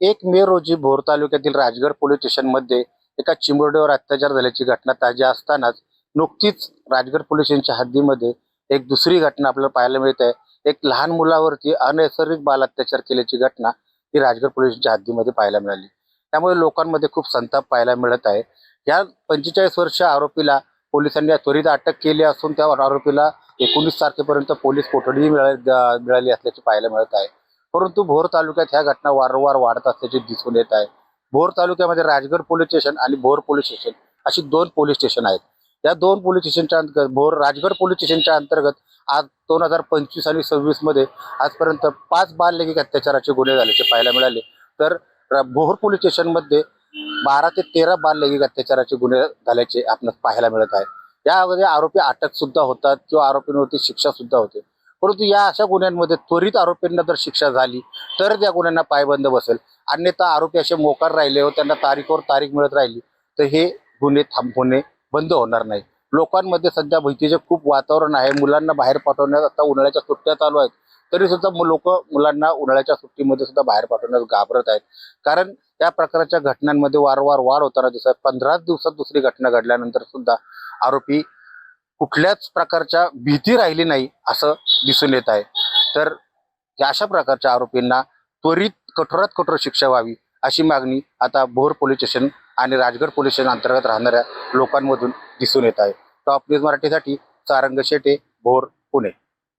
1 मे रोजी भोर तालुक्यातील राजगड पोलीस स्टेशनमध्ये एका चिमुरड्यावर अत्याचार झाल्याची घटना ताजी असतानाच नुकतीच राजगड पोलीस स्टेशनच्या हद्दीमध्ये एक दुसरी घटना आपल्याला पाहायला मिळत आहे। एक लहान मुलावरती अनैसर्गिक बाल अत्याचार केल्याची घटना ही राजगड पोलीस स्टेशनच्या हद्दीमध्ये पाहायला मिळाली। त्यामुळे लोकांमध्ये खूप संताप पाहायला मिळत आहे। या 45 वर्षीय आरोपीला पोलिसांनी त्वरित अटक केली असून त्या आरोपीला 19 तारखेपर्यंत पोलीस कोठडी मिळाली असल्याचे पाहायला मिळत आहे। परंतु भोर तालुक्यात ह्या घटना वारंवार वाढत असल्याचे दिसून येत आहे। भोर तालुक्यामध्ये राजगड पोलीस स्टेशन आणि भोर पोलीस स्टेशन अशी 2 पोलीस स्टेशन आहेत। या 2 पोलीस स्टेशनच्या अंतर्गत राजगड पोलीस स्टेशनच्या अंतर्गत आज 2025 आणि 26 मध्ये आजपर्यंत 5 बाल लैंगिक अत्याचाराचे गुन्हे झाल्याचे पाहायला मिळाले। तर भोर पोलीस स्टेशनमध्ये 12 ते 13 बाल लैंगिक अत्याचाराचे गुन्हे झाल्याचे आपल्याला पाहायला मिळत आहे। यामध्ये आरोपी अटक सुद्धा होतात किंवा आरोपींवरती शिक्षा सुद्धा होते। परंतु या अशा गुन्ह्यांमध्ये त्वरित आरोपींना जर शिक्षा झाली तर त्या गुन्ह्यांना पायबंद बसेल, अन्यथा आरोपी असे मोकार राहिले व त्यांना तारीखवर तारीख मिळत राहिली तर हे गुन्हे थांबवणे बंद होणार नाही। लोकांमध्ये सध्या भीतीचे खूप वातावरण आहे। मुलांना बाहेर पाठवण्यात आता उन्हाळ्याच्या सुट्ट्या चालू आहेत, तरी सुद्धा लोक मुलांना उन्हाळ्याच्या सुट्टीमध्ये सुद्धा बाहेर पाठवण्यास घाबरत आहेत। कारण या प्रकारच्या घटनांमध्ये वारंवार वाढ होताना दिसत आहे। 15 दिवसात दुसरी घटना घडल्यानंतर सुद्धा आरोपी कुठल्याच प्रकारच्या भीती राहिली नाही असं दिसून येत आहे। तर अशा प्रकारच्या आरोपींना त्वरित कठोरात कठोर शिक्षा व्हावी अशी मागणी आता भोर पोलीस स्टेशन आणि राजगड पोलीस स्टेशन अंतर्गत राहणाऱ्या लोकांमधून दिसून येत आहे। टॉप न्यूज मराठीसाठी सारंग शेटे, भोर, पुणे।